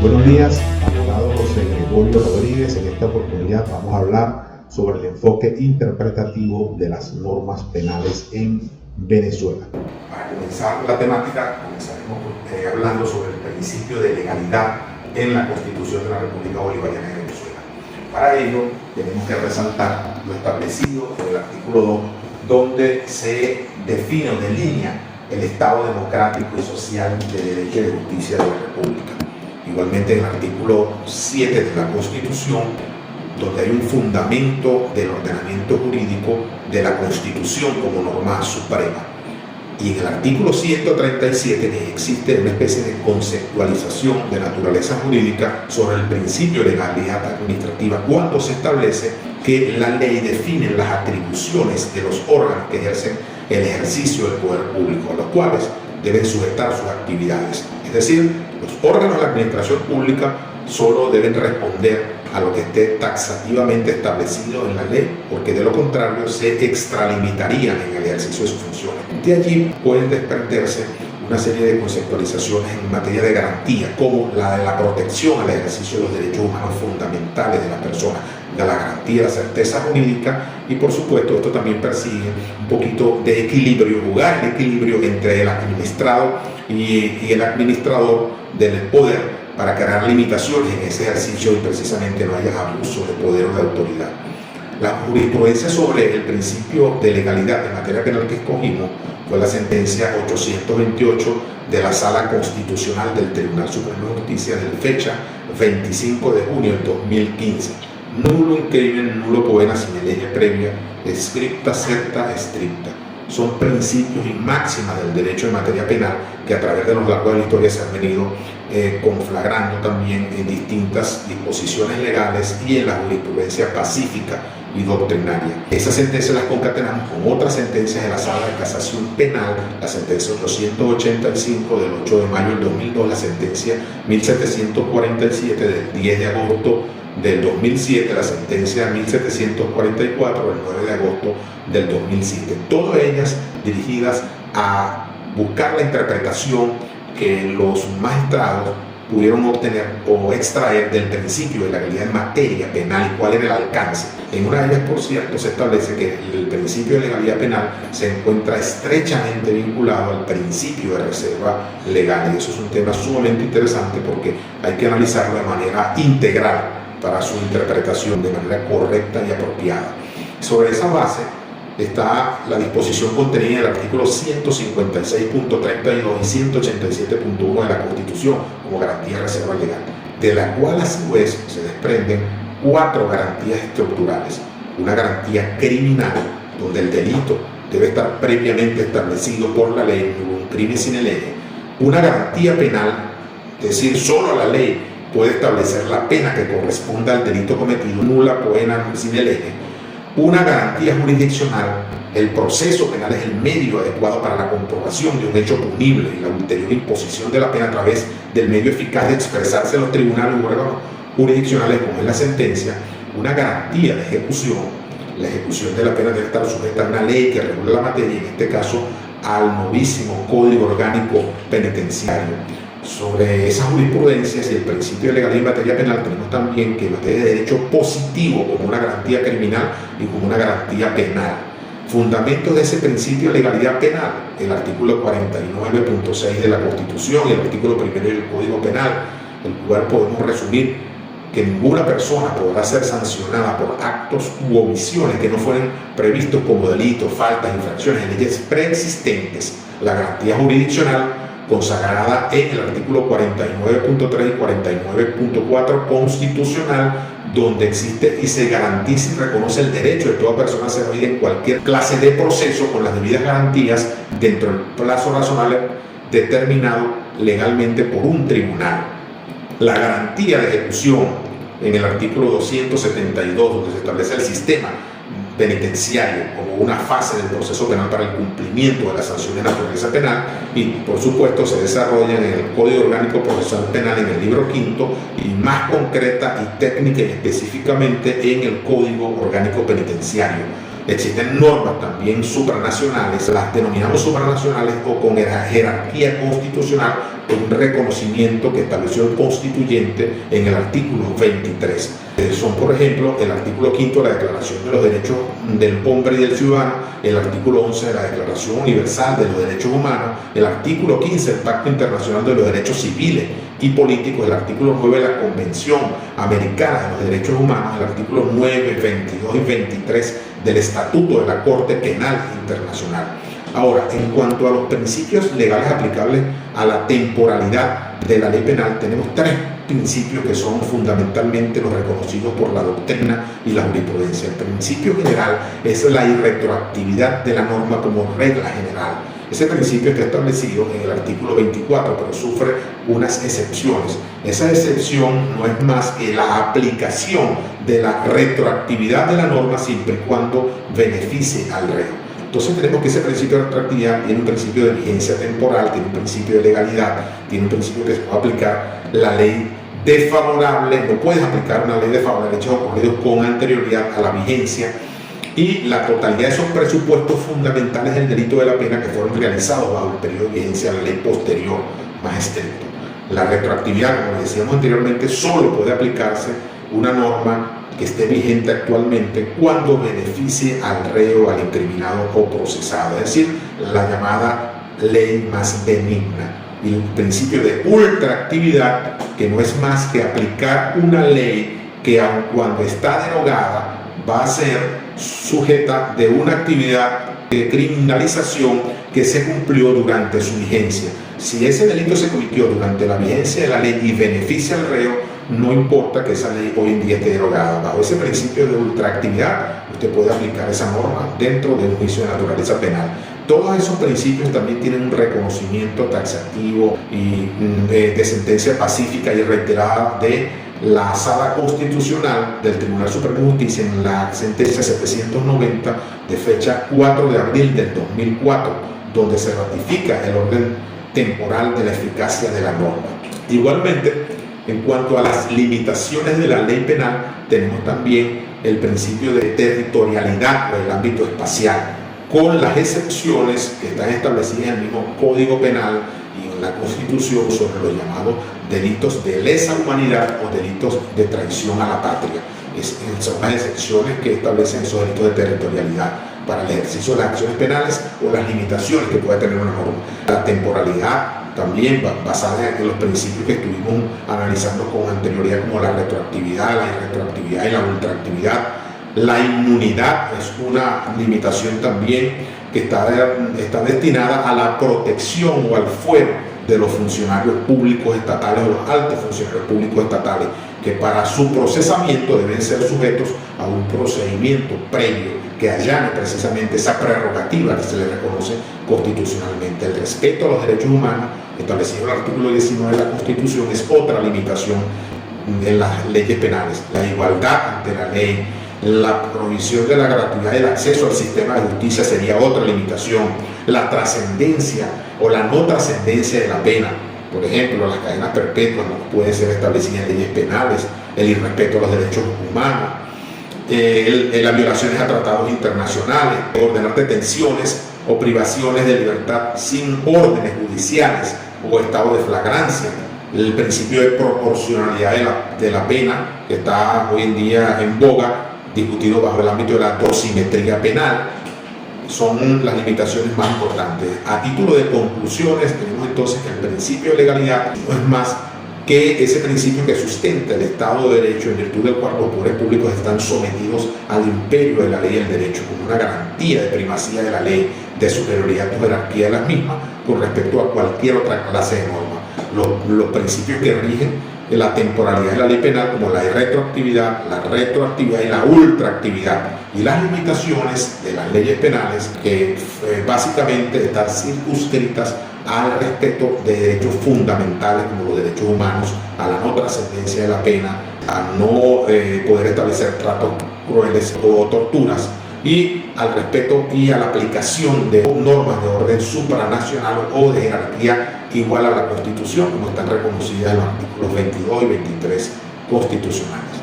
Buenos días, abogado José Gregorio Rodríguez. En esta oportunidad vamos a hablar sobre el enfoque interpretativo de las normas penales en Venezuela. Para comenzar la temática, comenzaremos hablando sobre el principio de legalidad en la Constitución de la República Bolivariana de Venezuela. Para ello, tenemos que resaltar lo establecido en el artículo 2, donde se define o delinea el Estado democrático y social de derecho y de justicia de la República. Igualmente en el artículo 7 de la Constitución, donde hay un fundamento del ordenamiento jurídico de la Constitución como norma suprema. Y en el artículo 137 existe una especie de conceptualización de naturaleza jurídica sobre el principio de legalidad administrativa, cuando se establece que la ley define las atribuciones de los órganos que ejercen el ejercicio del poder público, a los cuales deben sujetar sus actividades. Es decir, los órganos de la administración pública solo deben responder a lo que esté taxativamente establecido en la ley, porque de lo contrario se extralimitarían en el ejercicio de sus funciones. De allí pueden desprenderse una serie de conceptualizaciones en materia de garantía, como la de la protección al ejercicio de los derechos humanos fundamentales de las personas, de la garantía de la certeza jurídica, y por supuesto esto también persigue un poquito de equilibrio, jugar el equilibrio entre el administrado y el administrador del poder, para crear limitaciones en ese ejercicio y precisamente no haya abuso de poder o de autoridad. La jurisprudencia sobre el principio de legalidad en materia penal que escogimos fue la sentencia 828 de la Sala Constitucional del Tribunal Supremo de Justicia de fecha 25 de junio del 2015. Nulo in crimen, nulo poena sine lege previa, scripta certa stricta. Son principios y máximas del derecho en materia penal que a través de los largos de la historia se han venido conflagrando también en distintas disposiciones legales y en la jurisprudencia pacífica y doctrinaria. Esas sentencias las concatenamos con otras sentencias de la Sala de Casación Penal, la sentencia 885 del 8 de mayo del 2002, la sentencia 1747 del 10 de agosto del 2007, la sentencia 1744 del 9 de agosto del 2007, todas ellas dirigidas a buscar la interpretación que los magistrados pudieron obtener o extraer del principio de legalidad en materia penal y cuál era el alcance. En una de ellas, por cierto, se establece que el principio de legalidad penal se encuentra estrechamente vinculado al principio de reserva legal, y eso es un tema sumamente interesante porque hay que analizarlo de manera integral para su interpretación de manera correcta y apropiada. Sobre esa base está la disposición contenida en el artículo 156.32 y 187.1 de la Constitución como garantía de reserva legal, de la cual a su vez se desprenden 4 garantías estructurales. Una garantía criminal, donde el delito debe estar previamente establecido por la ley, un crimen sine lege. Una garantía penal, es decir, solo la ley puede establecer la pena que corresponda al delito cometido, nula poena sine lege. Una garantía jurisdiccional, el proceso penal es el medio adecuado para la comprobación de un hecho punible y la ulterior imposición de la pena a través del medio eficaz de expresarse en los tribunales u órganos jurisdiccionales, como es la sentencia. Una garantía de ejecución, la ejecución de la pena debe estar sujeta a una ley que regule la materia, en este caso al novísimo Código Orgánico Penitenciario. Sobre esas jurisprudencias y el principio de legalidad en materia penal, tenemos también que en materia de derecho positivo, como una garantía criminal y como una garantía penal. Fundamentos de ese principio de legalidad penal, el artículo 49.6 de la Constitución y el artículo 1 del Código Penal, el cual podemos resumir que ninguna persona podrá ser sancionada por actos u omisiones que no fueran previstos como delitos, faltas, infracciones de leyes preexistentes. La garantía jurisdiccional, consagrada en el artículo 49.3 y 49.4 constitucional, donde existe y se garantiza y reconoce el derecho de toda persona a ser oída en cualquier clase de proceso con las debidas garantías dentro del plazo razonable determinado legalmente por un tribunal. La garantía de ejecución en el artículo 272, donde se establece el sistema penitenciario como una fase del proceso penal para el cumplimiento de la sanción de naturaleza penal, y por supuesto se desarrolla en el Código Orgánico Procesal Penal en el libro quinto, y más concreta y técnica y específicamente en el Código Orgánico Penitenciario. Existen normas también supranacionales, las denominamos supranacionales o con jerarquía constitucional, un reconocimiento que estableció el constituyente en el artículo 23. Son, por ejemplo, el artículo 5 de la Declaración de los Derechos del Hombre y del Ciudadano, el artículo 11 de la Declaración Universal de los Derechos Humanos, el artículo 15 del Pacto Internacional de los Derechos Civiles y Políticos, el artículo 9 de la Convención Americana de los Derechos Humanos, el artículo 9, 22 y 23 del Estatuto de la Corte Penal Internacional. Ahora, en cuanto a los principios legales aplicables a la temporalidad de la ley penal, tenemos tres principios que son fundamentalmente los reconocidos por la doctrina y la jurisprudencia. El principio general es la irretroactividad de la norma como regla general. Ese principio está establecido en el artículo 24, pero sufre unas excepciones. Esa excepción no es más que la aplicación de la retroactividad de la norma siempre y cuando beneficie al reo. Entonces tenemos que ese principio de retroactividad tiene un principio de vigencia temporal, tiene un principio de legalidad, tiene un principio que se puede aplicar la ley desfavorable, no puedes aplicar una ley desfavorable de hechos ocurridos con anterioridad a la vigencia y la totalidad de esos presupuestos fundamentales del delito de la pena que fueron realizados bajo el periodo de vigencia de la ley posterior más estricto. La retroactividad, como decíamos anteriormente, solo puede aplicarse una norma que esté vigente actualmente cuando beneficie al reo, al incriminado o procesado, es decir, la llamada ley más benigna. Y el principio de ultraactividad, que no es más que aplicar una ley que aun cuando está derogada va a ser sujeta de una actividad de criminalización que se cumplió durante su vigencia. Si ese delito se cometió durante la vigencia de la ley y beneficia al reo, no importa que esa ley hoy en día esté derogada. Bajo ese principio de ultraactividad, usted puede aplicar esa norma dentro de un juicio de naturaleza penal. Todos esos principios también tienen un reconocimiento taxativo y de sentencia pacífica y reiterada de la Sala Constitucional del Tribunal Supremo de Justicia en la sentencia 790 de fecha 4 de abril del 2004, donde se ratifica el orden temporal de la eficacia de la norma. Igualmente, en cuanto a las limitaciones de la ley penal, tenemos también el principio de territorialidad o el ámbito espacial, con las excepciones que están establecidas en el mismo Código Penal y en la Constitución sobre los llamados delitos de lesa humanidad o delitos de traición a la patria. Son las excepciones que establecen esos delitos de territorialidad para el ejercicio de las acciones penales o las limitaciones que puede tener una norma. La temporalidad también basada en los principios que estuvimos analizando con anterioridad, como la retroactividad, la irretroactividad y la ultraactividad. La inmunidad es una limitación también que está destinada a la protección o al fuero de los funcionarios públicos estatales o los altos funcionarios públicos estatales, que para su procesamiento deben ser sujetos a un procedimiento previo que allane precisamente esa prerrogativa que se le reconoce constitucionalmente. El respeto a los derechos humanos, establecido en el artículo 19 de la Constitución, es otra limitación en las leyes penales. La igualdad ante la ley, la provisión de la gratuidad del acceso al sistema de justicia sería otra limitación. La trascendencia o la no trascendencia de la pena, por ejemplo, las cadenas perpetuas no pueden ser establecidas en leyes penales, el irrespeto a los derechos humanos, las violaciones a tratados internacionales, ordenar detenciones o privaciones de libertad sin órdenes judiciales o estado de flagrancia, el principio de proporcionalidad de la pena, que está hoy en día en boga, discutido bajo el ámbito de la dosimetría penal, son las limitaciones más importantes. A título de conclusiones, tenemos entonces que el principio de legalidad no es más que ese principio que sustenta el Estado de Derecho, en virtud del cual los poderes públicos están sometidos al imperio de la ley y el derecho, como una garantía de primacía de la ley, de superioridad o jerarquía de las mismas con respecto a cualquier otra clase de norma. Los principios que rigen la temporalidad de la ley penal, como la retroactividad y la ultraactividad, y las limitaciones de las leyes penales, que básicamente están circunscritas al respeto de derechos fundamentales como los derechos humanos, a la no trascendencia de la pena, a no poder establecer tratos crueles o torturas, y al respeto y a la aplicación de normas de orden supranacional o de jerarquía igual a la Constitución, como están reconocidas en los artículos 22 y 23 constitucionales.